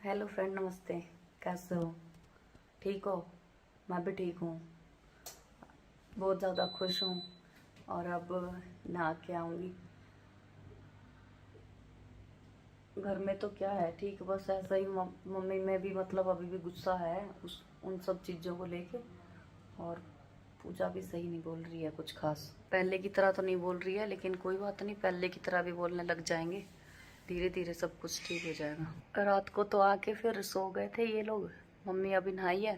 Hello friend, नमस्ते। कैसे हो? ठीक हो? मैं भी ठीक हूँ। बहुत ज़्यादा खुश हूँ और अब नहा के आऊँगी। घर में तो क्या है, ठीक, बस ऐसा ही। मम्मी में भी मतलब अभी भी गुस्सा है उस उन सब चीज़ों को लेके। और पूजा भी सही नहीं बोल रही है कुछ खास। पहले की तरह तो नहीं बोल रही है, लेकिन कोई बात नहीं, पहले की तरह भी बोलने लग जाएंगे। धीरे धीरे सब कुछ ठीक हो जाएगा। रात को तो आके फिर सो गए थे ये लोग। मम्मी अभी नहाई है।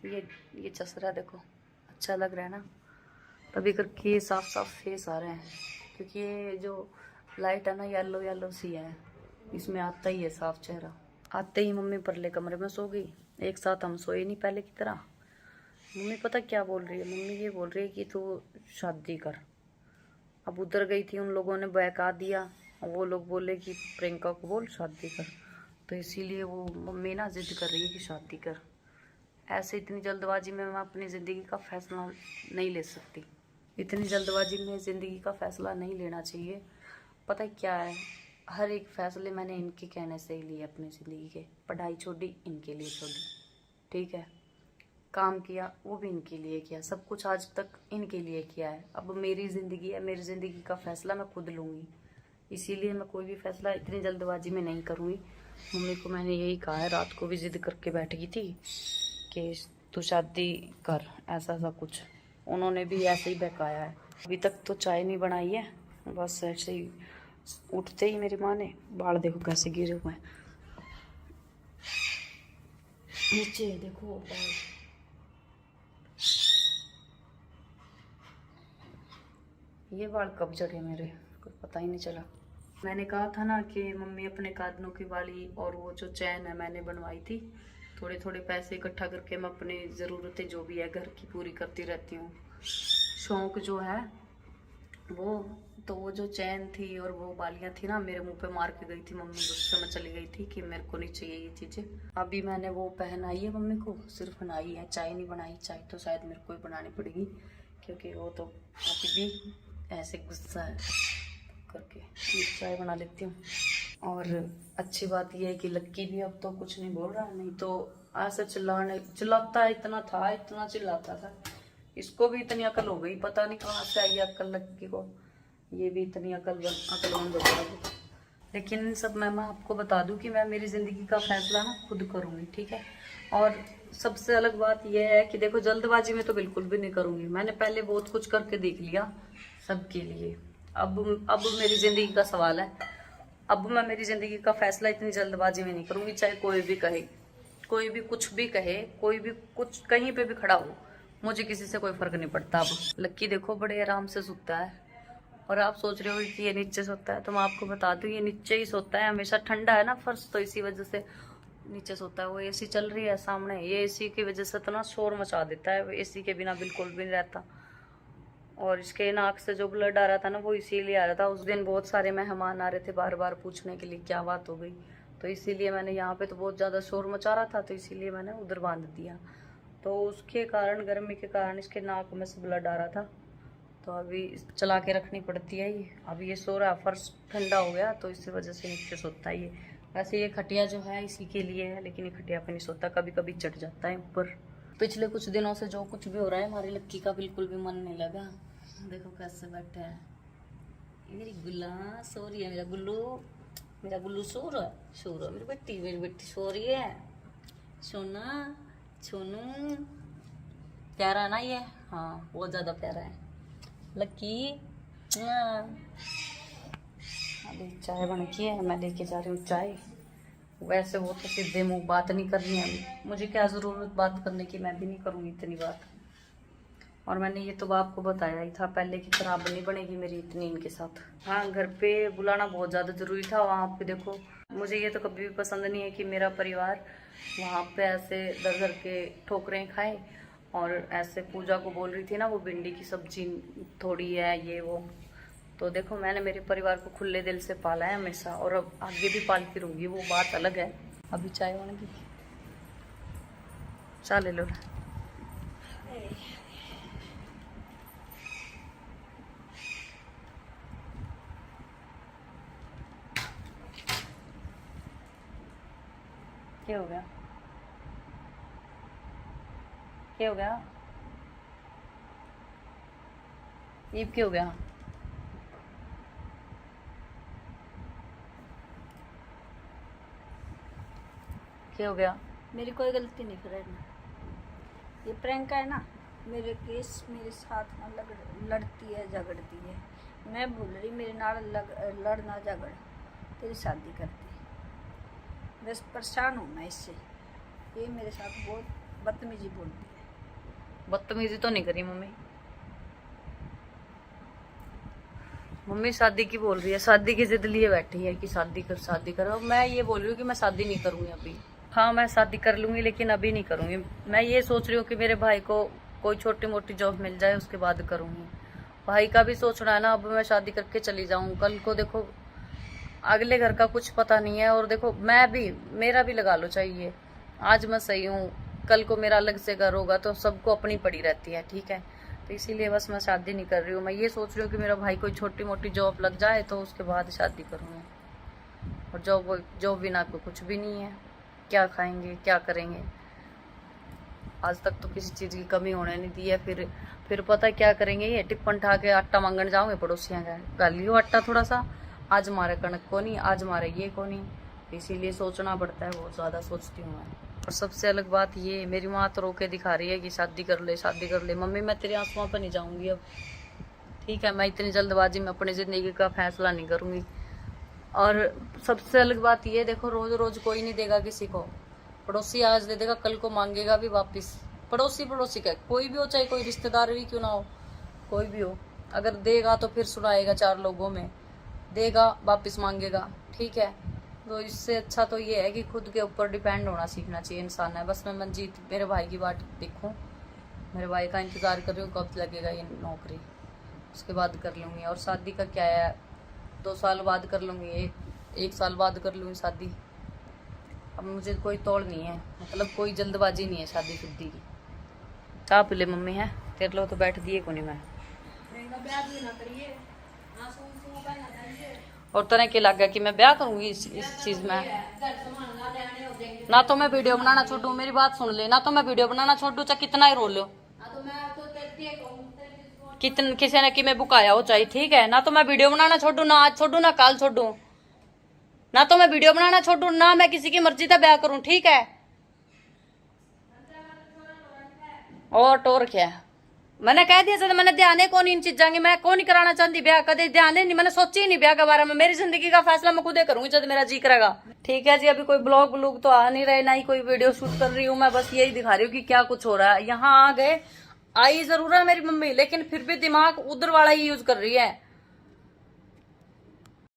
ये चसरा देखो, अच्छा लग रहा है ना? तभी करके ये साफ साफ फेस आ रहे हैं, क्योंकि ये जो लाइट है ना, येलो येलो सी है, इसमें आता ही है साफ चेहरा। आते ही मम्मी परले कमरे में सो गई। एक साथ हम सोए नहीं पहले की तरह। मम्मी पता क्या बोल रही है? मम्मी ये बोल रही है कि तू शादी कर। अब उधर गई थी, उन लोगों ने बहका दिया और वो लोग बोले कि प्रियंका को बोल शादी कर। तो इसीलिए वो मम्मी ना जिद कर रही है कि शादी कर। ऐसे इतनी जल्दबाजी में मैं अपनी ज़िंदगी का फैसला नहीं ले सकती। इतनी जल्दबाजी में ज़िंदगी का फैसला नहीं लेना चाहिए। पता है क्या है, हर एक फैसले मैंने इनके कहने से ही लिए अपनी ज़िंदगी के। पढ़ाई छोड़ी, इनके लिए छोड़ी, ठीक है। काम किया, वो भी इनके लिए किया। सब कुछ आज तक इनके लिए किया है। अब मेरी ज़िंदगी है, मेरी ज़िंदगी का फैसला मैं खुद लूँगी। इसीलिए मैं कोई भी फैसला इतनी जल्दबाजी में नहीं करूँगी। मम्मी को मैंने यही कहा है, रात को भी जिद करके बैठ गई थी कि तू शादी कर, ऐसा ऐसा कुछ। उन्होंने भी ऐसे ही बहकाया है। अभी तक तो चाय नहीं बनाई है, बस ऐसे ही उठते ही मेरी माँ ने, बाल देखो कैसे गिरे हुए हैं नीचे, देखो बाल। ये बाल कब झड़े मेरे, कुछ पता ही नहीं चला। मैंने कहा था ना कि मम्मी अपने कानों की बाली और वो जो चैन है मैंने बनवाई थी। थोड़े थोड़े पैसे इकट्ठा करके मैं अपनी ज़रूरतें जो भी है घर की पूरी करती रहती हूँ। शौक जो है वो, तो वो जो चैन थी और वो बालियाँ थी ना, मेरे मुंह पे मार के गई थी मम्मी। गुस्से में चली गई थी कि मेरे को नहीं चाहिए ये चीज़ें। अभी मैंने वो पहनाई है मम्मी को, सिर्फ बनाई है, चाय नहीं बनाई। चाय तो शायद मेरे को ही बनानी पड़ेगी, क्योंकि वो तो अभी भी ऐसे गुस्सा है करके। चाय बना लेती हूँ। और अच्छी बात यह है कि लक्की भी अब तो कुछ नहीं बोल रहा, नहीं तो ऐसे चिल्लाता है, इतना था, इतना चिल्लाता था। इसको भी इतनी अकल हो गई, पता नहीं कहाँ से आई अकल लक्की को। ये भी इतनी अकलमंद हो गई। लेकिन इन सब मैं आपको बता दूं कि मैं मेरी ज़िंदगी का फैसला ना खुद करूँगी, ठीक है। और सबसे अलग बात यह है कि देखो, जल्दबाजी में तो बिल्कुल भी नहीं करूँगी। मैंने पहले बहुत कुछ करके देख लिया सबके लिए। अब मेरी ज़िंदगी का सवाल है। अब मैं मेरी ज़िंदगी का फैसला इतनी जल्दबाजी में नहीं करूँगी, चाहे कोई भी कहे, कोई भी कुछ भी कहे, कोई भी कुछ कहीं पे भी खड़ा हो, मुझे किसी से कोई फर्क नहीं पड़ता। अब लक्की देखो बड़े आराम से सोता है। और आप सोच रहे हो कि ये नीचे सोता है, तो मैं आपको बता दूं ये नीचे ही सोता है हमेशा। ठंडा है ना फर्श, तो इसी वजह से नीचे सोता है। वो एसी चल रही है सामने, ये एसी की वजह से इतना शोर मचा देता है, एसी के बिना बिल्कुल भी नहीं रहता। और इसके नाक से जो ब्लड आ रहा था ना, वो इसीलिए आ रहा था। उस दिन बहुत सारे मेहमान आ रहे थे बार बार पूछने के लिए क्या बात हो गई, तो इसीलिए मैंने यहाँ पे तो बहुत ज़्यादा शोर मचा रहा था, तो इसीलिए मैंने उधर बांध दिया। तो उसके कारण, गर्मी के कारण इसके नाक में से ब्लड आ रहा था, तो अभी चला के रखनी पड़ती है ये। अभी ये सो रहा है, फर्श ठंडा हो गया तो इसी वजह से नीचे सोता है ये। वैसे ये खटिया जो है इसी के लिए है, लेकिन ये खटिया पे नहीं सोता, कभी कभी चढ़ जाता है ऊपर। पिछले कुछ दिनों से जो कुछ भी हो रहा है, हमारी लक्की का बिल्कुल भी मन नहीं लगा। देखो कैसे बैठे हैं। मेरी गुल्ला सो रही है, मेरा गुल्लू, मेरा गुल्लू सो रहा है, सो रहा है। मेरी बेटी सो रही है। सोना, सोनू, प्यारा है ना ये? हाँ, बहुत ज़्यादा प्यारा है लक्की। अभी चाय बन की है, मैं लेके जा रही हूँ चाय। वैसे वो तो सीधे मुंह बात नहीं करनी है अभी, मुझे क्या ज़रूरत बात करने की, मैं भी नहीं करूँगी इतनी बात। और मैंने ये तो आपको बताया ही था, पहले की तरह अब नहीं बनेगी मेरी इतनी इनके साथ। हाँ, घर पे बुलाना बहुत ज़्यादा ज़रूरी था। वहाँ पे देखो, मुझे ये तो कभी भी पसंद नहीं है कि मेरा परिवार वहाँ पे ऐसे दर दर के ठोकरें खाए। और ऐसे पूजा को बोल रही थी ना, वो भिंडी की सब्जी थोड़ी है ये वो। तो देखो, मैंने मेरे परिवार को खुले दिल से पाला है हमेशा, और अब आगे भी पालती रहूँगी, वो बात अलग है। अभी चाय बनेगी, चाय ले लो। क्या हो गया? क्या हो गया? ये क्या हो गया? क्या हो गया? मेरी कोई गलती नहीं फ्रेंड, ये प्रैंक है ना। मेरे केस मेरे साथ ना लड़ती है, झगड़ती है। मैं भूल रही मेरे नाल लड़ना झगड़, तेरी शादी करती। बस परेशान हूँ मैं इससे, ये मेरे साथ बहुत बदतमीजी बोलती है। बदतमीजी तो नहीं करी मम्मी। मम्मी शादी की बोल रही है, शादी की जिद लिए बैठी है कि शादी कर शादी करो। मैं ये बोल रही हूँ कि मैं शादी नहीं करूंगी अभी। हाँ मैं शादी कर लूंगी लेकिन अभी नहीं करूंगी। मैं ये सोच रही हूँ कि मेरे भाई को कोई छोटी मोटी जॉब मिल जाए उसके बाद करूंगी। भाई का भी सोचना है ना, अब मैं शादी करके चली जाऊं, कल को देखो अगले घर का कुछ पता नहीं है। और देखो मैं भी, मेरा भी लगा लो चाहिए, आज मैं सही हूँ, कल को मेरा अलग से घर होगा तो सबको अपनी पड़ी रहती है, ठीक है। तो इसीलिए बस मैं शादी नहीं कर रही हूँ। मैं ये सोच रही हूँ कि मेरा भाई कोई छोटी मोटी जॉब लग जाए तो उसके बाद शादी करूँगी। और जॉब बिना को कुछ भी नहीं है, क्या खाएंगे क्या करेंगे। आज तक तो किसी चीज की कमी होने नहीं दी है। फिर पता है क्या करेंगे, ये टिप्पण ठा के आटा मांगने जाओगे पड़ोसियां का, गालियो आटा थोड़ा सा, आज हमारे कणक को नहीं, आज हमारे ये को नहीं। इसीलिए सोचना पड़ता है, बहुत ज्यादा सोचती हूँ मैं। और सबसे अलग बात ये, मेरी माँ तो रोके दिखा रही है कि शादी कर ले शादी कर ले। मम्मी मैं तेरे आंसुओं पर नहीं जाऊंगी अब, ठीक है। मैं इतनी जल्दबाजी में अपनी जिंदगी का फैसला नहीं करूंगी। और सबसे अलग बात ये, देखो रोज रोज कोई नहीं देगा किसी को। पड़ोसी आज दे देगा, कल को मांगेगा भी वापिस। पड़ोसी का कोई भी हो, चाहे कोई रिश्तेदार भी क्यों ना हो, कोई भी हो, अगर देगा तो फिर सुनाएगा चार लोगों में, देगा वापिस मांगेगा, ठीक है। तो इससे अच्छा तो ये है कि खुद के ऊपर डिपेंड होना सीखना चाहिए इंसान है। बस मैं मंजीत मेरे भाई की बात देखूं, मेरे भाई का इंतजार कर रही हूँ कब लगेगा ये नौकरी, उसके बाद कर लूंगी। और शादी का क्या है, 2 साल बाद कर लूंगी, 1 साल बाद कर लूंगी शादी। अब मुझे कोई तोड़ नहीं है, मतलब कोई जल्दबाजी नहीं है शादी शुद्धी की। चाह पी ले मम्मी, है तेरे लो तो बैठ दिए को नहीं मैं। और तरह के लग गया कि मैं ब्याह करूंगी इस चीज में। ना तो मैं वीडियो बनाना छोड़ू, मेरी बात सुन ले, ना तो मैं वीडियो बनाना छोड़ू चाहे कितना ही रो लो, कितन किसी ने कि मैं बुकाया हो चाहिए, ठीक है। ना तो मैं वीडियो बनाना छोड़ू, ना आज छोड़ू ना कल छोड़ू, ना तो मैं वीडियो बनाना छोड़ू, ना मैं किसी की मर्जी का ब्याह करूं, ठीक है। और टोर क्या मैंने कह दिया था, मैंने ध्यान है कौन इन चीजा की, मैं कौन नहीं कराना चाहती ब्याह, कदे ध्यान नहीं, मैंने सोची ही नहीं ब्याह के बारे में। मेरी जिंदगी का फैसला मैं खुद ही करूंगी जब मेरा जी करेगा, ठीक है जी। अभी कोई ब्लॉग तो आ नहीं रहे, ना ही कोई वीडियो शूट कर रही हूँ मैं, बस यही दिखा रही हूँ कि क्या कुछ हो रहा है। यहाँ आ गए, आई जरूर है मेरी मम्मी, लेकिन फिर भी दिमाग उधर वाला ही यूज कर रही है।